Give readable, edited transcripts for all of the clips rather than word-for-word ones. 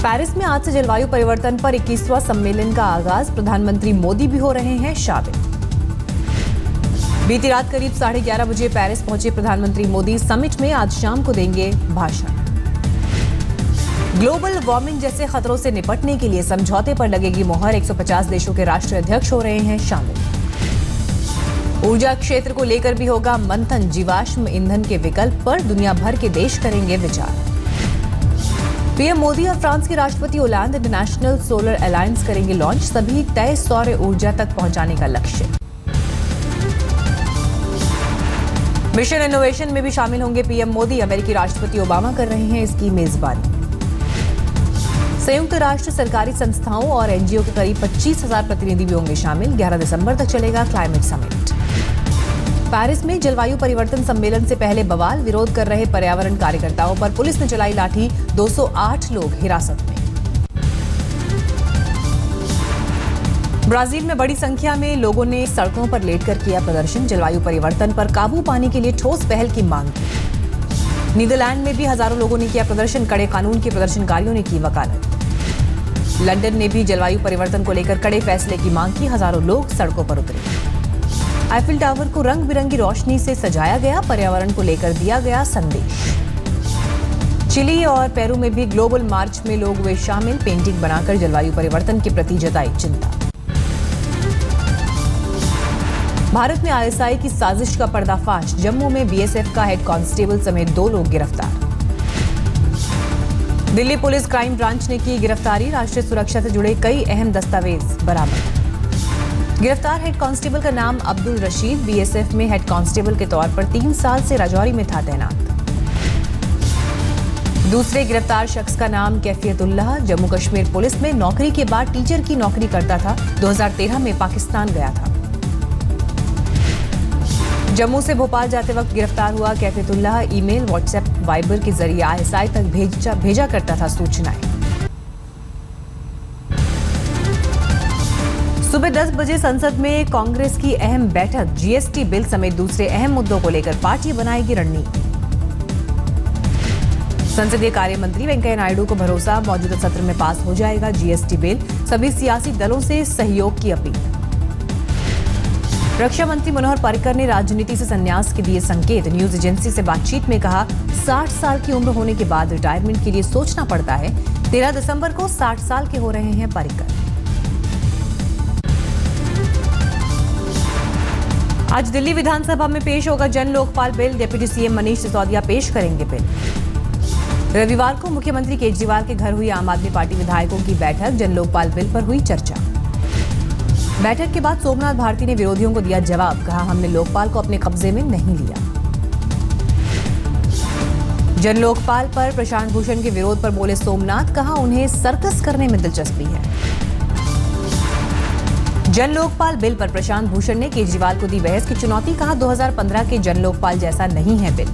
Paris में आज से जलवायु परिवर्तन पर 21वां सम्मेलन का आगाज। प्रधानमंत्री मोदी भी हो रहे हैं शामिल। बीती रात करीब 11:30 बजे पेरिस पहुंचे प्रधानमंत्री मोदी। समिट में आज शाम को देंगे भाषण। ग्लोबल वार्मिंग जैसे खतरों से निपटने के लिए समझौते पर लगेगी मोहर। 150 देशों के राष्ट्रीय अध्यक्ष हो रहे हैं शामिल। ऊर्जा क्षेत्र को लेकर भी होगा मंथन। जीवाश्म ईंधन के विकल्प पर दुनिया भर के देश करेंगे विचार। पीएम मोदी और फ्रांस के राष्ट्रपति ओलैंड इंटरनेशनल सोलर अलायंस करेंगे लॉन्च। सभी तय सौर ऊर्जा तक पहुंचाने का लक्ष्य। मिशन इनोवेशन में भी शामिल होंगे पीएम मोदी। अमेरिकी राष्ट्रपति ओबामा कर रहे हैं इसकी मेजबानी। संयुक्त राष्ट्र सरकारी संस्थाओं और एनजीओ के करीब 25,000 प्रतिनिधि भी होंगे शामिल। 11 दिसंबर तक चलेगा क्लाइमेट समिट। पेरिस में जलवायु परिवर्तन सम्मेलन से पहले बवाल। विरोध कर रहे पर्यावरण कार्यकर्ताओं पर पुलिस ने चलाई लाठी। 208 लोग हिरासत में। ब्राजील में बड़ी संख्या में लोगों ने सड़कों पर लेटकर किया प्रदर्शन। जलवायु परिवर्तन पर काबू पाने के लिए ठोस पहल की मांग की। नीदरलैंड में भी हजारों लोगों ने किया प्रदर्शन। कड़े कानून के प्रदर्शनकारियों ने की वकालत। लंदन ने भी जलवायु परिवर्तन को लेकर कड़े फैसले की मांग की। हजारों लोग सड़कों पर उतरे। आईफिल टावर को रंग बिरंगी रोशनी से सजाया गया। पर्यावरण को लेकर दिया गया संदेश। चिली और पेरू में भी ग्लोबल मार्च में लोग हुए शामिल। पेंटिंग बनाकर जलवायु परिवर्तन के प्रति जताई चिंता। भारत में आईएसआई की साजिश का पर्दाफाश। जम्मू में बीएसएफ का हेड कांस्टेबल समेत 2 लोग गिरफ्तार। दिल्ली पुलिस क्राइम ब्रांच ने की गिरफ्तारी। राष्ट्रीय सुरक्षा से जुड़े कई अहम दस्तावेज बरामद। गिरफ्तार हेड कांस्टेबल का नाम अब्दुल रशीद। बीएसएफ में हेड कांस्टेबल के तौर पर 3 साल से राजौरी में था तैनात। दूसरे गिरफ्तार शख्स का नाम कैफियतुल्लाह। जम्मू कश्मीर पुलिस में नौकरी के बाद टीचर की नौकरी करता था। 2013 में पाकिस्तान गया था। जम्मू से भोपाल जाते वक्त गिरफ्तार हुआ कैफियतुल्लाह। ईमेल, व्हाट्सएप, वाइबर के जरिए आईएसआई तक भेजा करता था सूचनाएं। सुबह 10 बजे संसद में कांग्रेस की अहम बैठक। जीएसटी बिल समेत दूसरे अहम मुद्दों को लेकर पार्टी बनाएगी रणनीति। संसदीय कार्य मंत्री वेंकैया नायडू को भरोसा, मौजूदा सत्र में पास हो जाएगा जीएसटी बिल। सभी सियासी दलों से सहयोग की अपील। रक्षा मंत्री मनोहर पर्रिकर ने राजनीति से संन्यास के दिए संकेत। न्यूज एजेंसी से बातचीत में कहा, 60 साल की उम्र होने के बाद रिटायरमेंट के लिए सोचना पड़ता है। 13 दिसंबर को 60 साल के हो रहे हैं पर्रिकर। आज दिल्ली विधानसभा में पेश होगा जन Lokpal bill. Deputy CM Manish Sisodia पेश करेंगे बिल। रविवार को मुख्यमंत्री केजरीवाल के घर हुई आम आदमी पार्टी विधायकों की बैठक। जन लोकपाल बिल पर हुई चर्चा। बैठक के बाद सोमनाथ भारती ने विरोधियों को दिया जवाब। कहा, हमने लोकपाल को अपने कब्जे में नहीं लिया। जन लोकपाल पर प्रशांत भूषण के विरोध पर बोले सोमनाथ। कहा, उन्हें सर्कस करने में दिलचस्पी है। जन लोकपाल बिल पर प्रशांत भूषण ने केजरीवाल को दी बहस की चुनौती। कहा, 2015 के जन लोकपाल जैसा नहीं है बिल।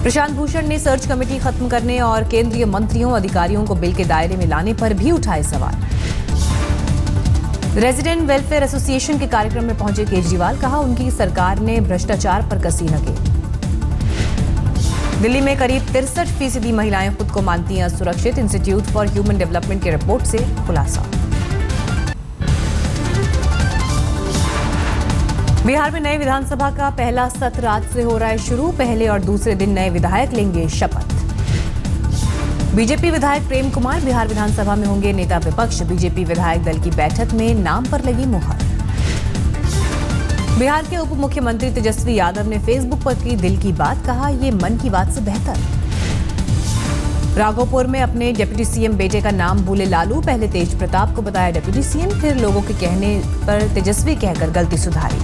प्रशांत भूषण ने सर्च कमेटी खत्म करने और केंद्रीय मंत्रियों अधिकारियों को बिल के दायरे में लाने पर भी उठाए सवाल। रेजिडेंट वेलफेयर एसोसिएशन के कार्यक्रम में पहुंचे केजरीवाल। कहा, उनकी सरकार ने भ्रष्टाचार पर कसी नकेल। दिल्ली में करीब 63% महिलाएं खुद को मानती हैं असुरक्षित। इंस्टीट्यूट फॉर ह्यूमन डेवलपमेंट की रिपोर्ट से खुलासा। बिहार में नए विधानसभा का पहला सत्र आज से हो रहा है शुरू। पहले और दूसरे दिन नए विधायक लेंगे शपथ। बीजेपी विधायक प्रेम कुमार बिहार विधानसभा में होंगे नेता विपक्ष। बीजेपी विधायक दल की बैठक में नाम पर लगी मुहर। बिहार के उप मुख्यमंत्री तेजस्वी यादव ने फेसबुक पर की दिल की बात। कहा, ये मन की बात से बेहतर। राघोपुर में अपने डिप्टी सीएम बेटे का नाम भूले लालू। पहले तेज प्रताप को बताया डिप्टी सीएम, फिर लोगों के कहने पर तेजस्वी कहकर गलती सुधारी।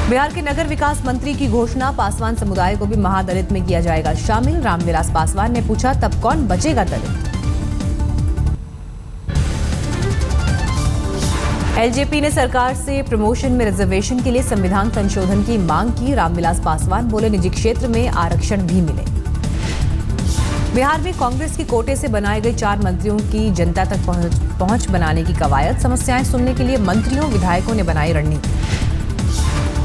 बिहार के नगर विकास मंत्री की घोषणा। पासवान समुदाय को भी महादलित में किया जाएगा शामिल। रामविलास पासवान ने पूछा, तब कौन बचेगा दलित? एलजेपी ने सरकार से प्रमोशन में रिजर्वेशन के लिए संविधान संशोधन की मांग की। रामविलास पासवान बोले, निजी क्षेत्र में आरक्षण भी मिले। बिहार में कांग्रेस की कोटे से बनाए गए 4 मंत्रियों की जनता तक पहुंच बनाने की कवायद। समस्याएं सुनने के लिए मंत्रियों विधायकों ने बनाई रणनीति।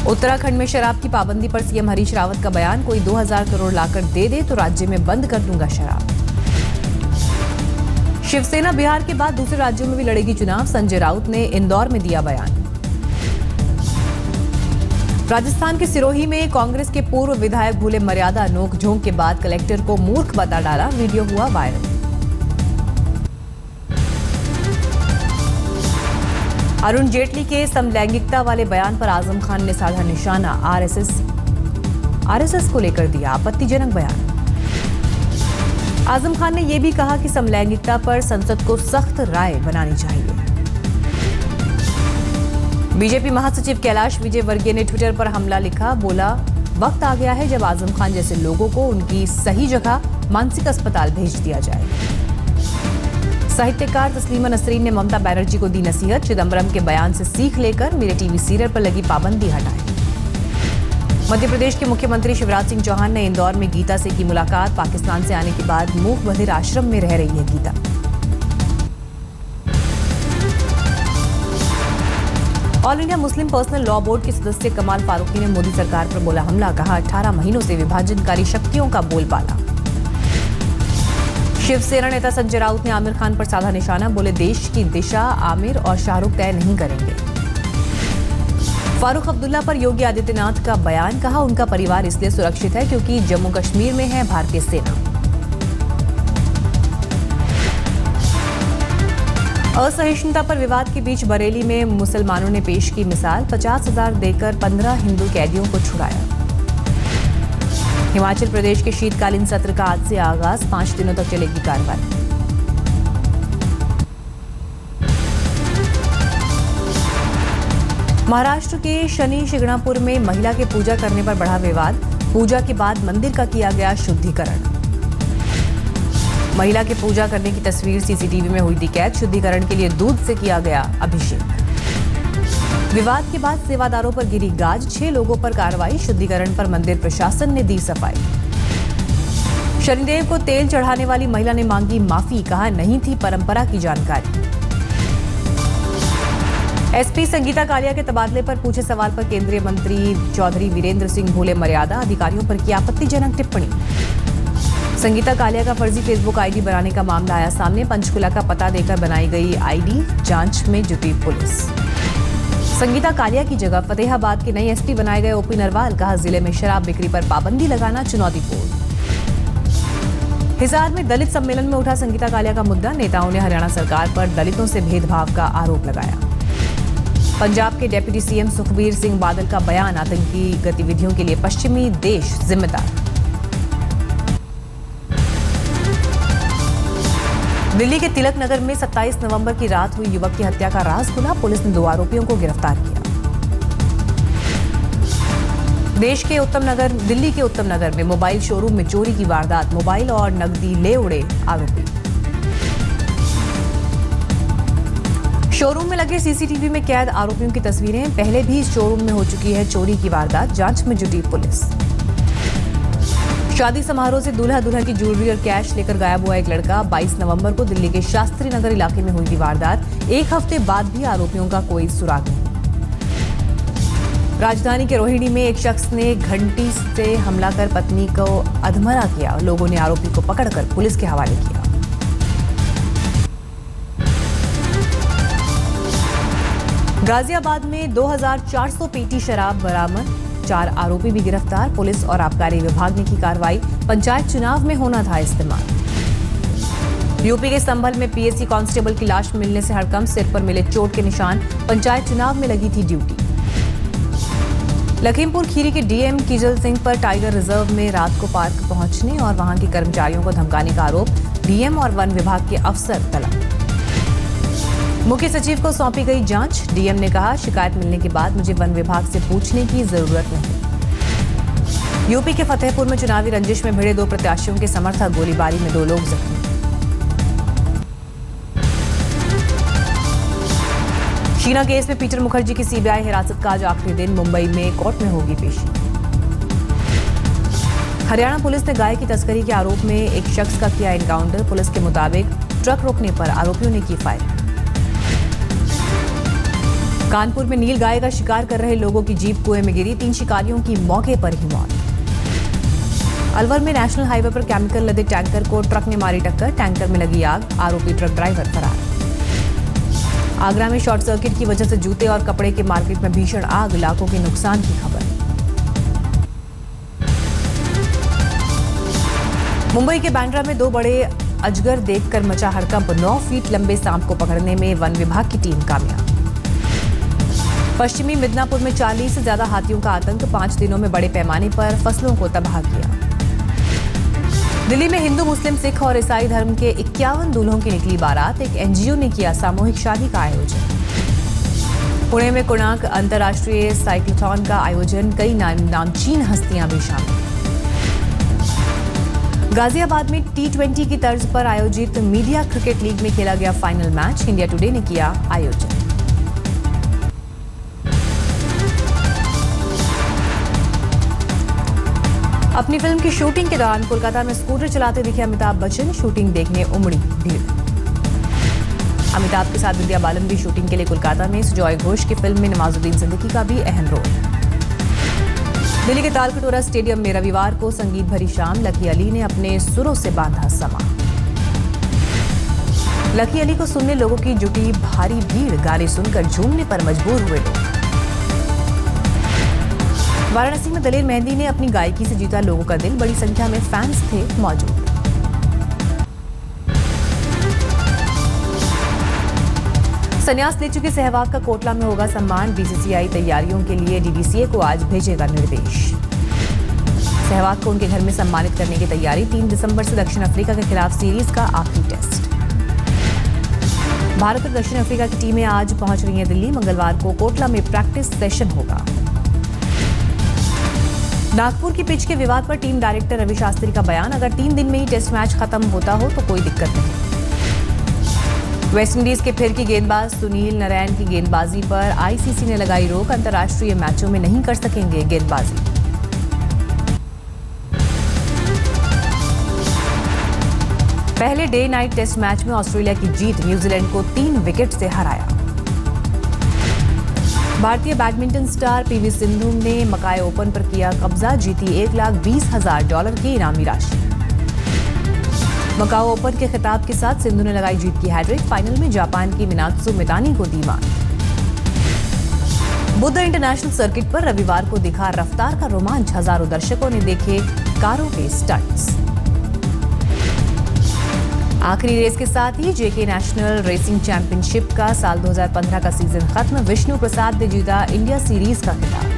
उत्तराखंड में शराब की पाबंदी पर सीएम हरीश रावत का बयान। कोई 2000 करोड़ लाकर दे दे तो राज्य में बंद कर दूंगा शराब। शिवसेना बिहार के बाद दूसरे राज्यों में भी लड़ेगी चुनाव, संजय राउत ने इंदौर में दिया बयान। राजस्थान के सिरोही में कांग्रेस के पूर्व विधायक भूले मर्यादा नोकझोंक के बाद कलेक्टर को मूर्ख बता डाला, वीडियो हुआ वायरल। अरुण जेटली के समलैंगिकता वाले बयान पर आजम खान ने साधा निशाना, आरएसएस को लेकर दिया आपत्तिजनक बयान। आजम खान ने यह भी कहा कि समलैंगिकता पर संसद को सख्त राय बनानी चाहिए। बीजेपी महासचिव कैलाश विजयवर्गीय ने ट्विटर पर हमला लिखा, बोला वक्त आ गया है जब आजम खान जैसे लोगों को उनकी सही जगह मानसिक अस्पताल भेज दिया जाए। साहित्यकार तस्लीमा नसरीन ने ममता बनर्जी को दी नसीहत, चिदंबरम के बयान से सीख लेकर मेरे टीवी सीरियल पर लगी पाबंदी हटाएं। मध्य प्रदेश के मुख्यमंत्री शिवराज सिंह चौहान ने इंदौर में गीता से की मुलाकात, पाकिस्तान से आने के बाद मूक बधिर आश्रम में रह रही है Geeta. All India Muslim Personal Law Board के सदस्य कमाल फारूकी ने मोदी सरकार पर बोला हमला, कहा 18 महीनों से विभाजनकारी शक्तियों का बोलबाला। शिवसेना नेता संजय राउत ने आमिर खान पर साधा निशाना, बोले देश की दिशा आमिर और शाहरुख तय नहीं करेंगे। फारूक अब्दुल्ला पर योगी आदित्यनाथ का बयान, कहा उनका परिवार इसलिए सुरक्षित है क्योंकि जम्मू कश्मीर में है भारतीय सेना। असहिष्णुता पर विवाद के बीच बरेली में मुसलमानों ने पेश की मिसाल, 50,000 देकर 15 हिंदू कैदियों को छुड़ाया। हिमाचल प्रदेश के शीतकालीन सत्र का आज से आगाज, 5 दिनों तक चलेगी कार्रवाई। महाराष्ट्र के शनि शिंगणापुर में महिला के पूजा करने पर बढ़ा विवाद, पूजा के बाद मंदिर का किया गया शुद्धिकरण। महिला के पूजा करने की तस्वीर सीसीटीवी में हुई थी कैद, शुद्धिकरण के लिए दूध से किया गया अभिषेक। विवाद के बाद सेवादारों पर गिरी गाज, 6 लोगों पर कार्रवाई, शुद्धिकरण पर मंदिर प्रशासन ने दी सफाई। शनिदेव को तेल चढ़ाने वाली महिला ने मांगी माफी, कहा नहीं थी परंपरा की जानकारी। एसपी संगीता कालिया के तबादले पर पूछे सवाल पर केंद्रीय मंत्री चौधरी वीरेंद्र सिंह भूले मर्यादा, अधिकारियों पर की आपत्तिजनक टिप्पणी। संगीता कालिया का फर्जी फेसबुक आईडी बनाने का मामला आया सामने, पंचकुला का पता देकर बनाई गई आईडी, जांच में जुटी पुलिस। संगीता कालिया की जगह फतेहाबाद के नए एसपी बनाए गए ओपी नरवाल, कहा जिले में शराब बिक्री पर पाबंदी लगाना चुनौतीपूर्ण। हिसार में दलित सम्मेलन में उठा संगीता कालिया का मुद्दा, नेताओं ने हरियाणा सरकार पर दलितों से भेदभाव का आरोप लगाया। पंजाब के डिप्टी सीएम सुखबीर सिंह बादल का बयान, आतंकी गतिविधियों के लिए पश्चिमी देश जिम्मेदार। दिल्ली के तिलक नगर में 27 नवंबर की रात हुई युवक की हत्या का राज खुला, पुलिस ने 2 आरोपियों को गिरफ्तार किया। दिल्ली के उत्तम नगर में मोबाइल शोरूम में चोरी की वारदात, मोबाइल और नकदी ले उड़े आरोपी। शोरूम में लगे सीसीटीवी में कैद आरोपियों की तस्वीरें, पहले भी इस शोरूम में हो चुकी है चोरी की वारदात, जांच में जुटी पुलिस। शादी समारोह से दूल्हा दुल्हन की ज्वेलरी और कैश लेकर गायब हुआ एक लड़का, 22 नवंबर को दिल्ली के शास्त्री नगर इलाके में हुई थी वारदात, 1 हफ्ते बाद भी आरोपियों का कोई सुराग नहीं। राजधानी के रोहिणी में एक शख्स ने घंटी से हमला कर पत्नी को अधमरा किया, लोगों ने आरोपी को पकड़कर पुलिस के हवाले किया। गाजियाबाद में 2400 पेटी शराब बरामद, 4 आरोपी भी गिरफ्तार, पुलिस और आबकारी विभाग ने की कार्रवाई, पंचायत चुनाव में होना था इस्तेमाल। यूपी के संभल में पीएससी कांस्टेबल की लाश मिलने से हड़कंप, सिर पर मिले चोट के निशान, पंचायत चुनाव में लगी थी ड्यूटी। लखीमपुर खीरी के डीएम किजल सिंह पर टाइगर रिजर्व में रात को पार्क पहुंचने और वहां के कर्मचारियों को धमकाने का आरोप, डीएम और वन विभाग के अफसर तलब। मुख्य सचिव को सौंपी गई जांच, डीएम ने कहा शिकायत मिलने के बाद मुझे वन विभाग से पूछने की जरूरत नहीं। यूपी के फतेहपुर में चुनावी रंजिश में भिड़े 2 प्रत्याशियों के समर्थक, गोलीबारी में 2 लोग जख्मी। शीना केस में पीटर मुखर्जी की सीबीआई हिरासत का आज आखिरी दिन, मुंबई में कोर्ट में होगी पेशी। हरियाणा पुलिस ने गाय की तस्करी के आरोप में एक शख्स का किया एनकाउंटर, पुलिस के मुताबिक ट्रक रोकने पर आरोपियों ने की फायरिंग। कानपुर में नील गाय का शिकार कर रहे लोगों की जीप कुएं में गिरी, 3 शिकारियों की मौके पर ही मौत। अलवर में नेशनल हाईवे पर केमिकल लदे टैंकर को ट्रक ने मारी टक्कर, टैंकर में लगी आग, आरोपी ट्रक ड्राइवर फरार। आगरा में शॉर्ट सर्किट की वजह से जूते और कपड़े के मार्केट में भीषण आग, लाखों के नुकसान की खबर। मुंबई के बांद्रा में 2 बड़े अजगर देखकर मचा हड़कंप, 9 फीट लंबे सांप को पकड़ने में वन विभाग की टीम कामयाब। पश्चिमी मिदनापुर में 40 से ज्यादा हाथियों का आतंक, 5 दिनों में बड़े पैमाने पर फसलों को तबाह किया। दिल्ली में हिंदू, मुस्लिम, सिख और ईसाई धर्म के 51 दूल्हों की निकली बारात, एक एनजीओ ने किया सामूहिक शादी का आयोजन। पुणे में कोणार्क अंतर्राष्ट्रीय साइक्लोथॉन का आयोजन, कई नामचीन हस्तियां भी शामिल। गाजियाबाद में T20 की तर्ज पर आयोजित मीडिया क्रिकेट लीग में खेला गया फाइनल मैच, इंडिया टुडे ने किया आयोजन। अपनी फिल्म की शूटिंग के दौरान कोलकाता में स्कूटर चलाते दिखे अमिताभ बच्चन, शूटिंग देखने उमड़ी भीड़। अमिताभ के साथ विद्या बालन भी शूटिंग के लिए कोलकाता में। सुजॉय घोष की फिल्म में नवाजुद्दीन सिद्दीकी का भी अहम रोल। दिल्ली के तालकटोरा स्टेडियम में रविवार को संगीत भरी शाम, लकी अली ने अपने सुरों से बांधा समा। लकी अली को सुनने लोगों की जुटी भारी भीड़, गाने सुनकर झूमने पर मजबूर हुए लोग। वाराणसी में दलेर मेहंदी ने अपनी गायकी से जीता लोगों का दिल, बड़ी संख्या में फैंस थे मौजूद। संन्यास ले चुके सहवाग का कोटला में होगा सम्मान, बीसीसीआई तैयारियों के लिए डीडीसीए को आज भेजेगा निर्देश। सहवाग को उनके घर में सम्मानित करने की तैयारी, 3 दिसंबर से दक्षिण अफ्रीका के खिलाफ सीरीज का आखिरी टेस्ट। भारत और दक्षिण अफ्रीका की टीमें आज पहुंच रही हैं दिल्ली, मंगलवार को कोटला में प्रैक्टिस सेशन होगा। नागपुर की पिच के विवाद पर टीम डायरेक्टर रवि शास्त्री का बयान, अगर 3 दिन में ही टेस्ट मैच खत्म होता हो तो कोई दिक्कत नहीं। वेस्टइंडीज के फिर की गेंदबाज सुनील नारायण की गेंदबाजी पर आईसीसी ने लगाई रोक, अंतर्राष्ट्रीय मैचों में नहीं कर सकेंगे गेंदबाजी। पहले डे नाइट टेस्ट मैच में ऑस्ट्रेलिया की जीत, न्यूजीलैंड को 3 विकेट से हराया। भारतीय बैडमिंटन स्टार पीवी सिंधु ने मकाई ओपन पर किया कब्जा, जीती $1,20,000 की इनामी राशि। मकाओ ओपन के खिताब के साथ सिंधु ने लगाई जीत की हैट्रिक, फाइनल में जापान की मिनात्सु मितानी को दी मात। बुद्ध इंटरनेशनल सर्किट पर रविवार को दिखा रफ्तार का रोमांच, हजारों दर्शकों ने देखे कारों के स्टंट्स। आखिरी रेस के साथ ही जेके नेशनल रेसिंग चैंपियनशिप का साल 2015 का सीजन खत्म, विष्णु प्रसाद ने जीता इंडिया सीरीज का खिताब।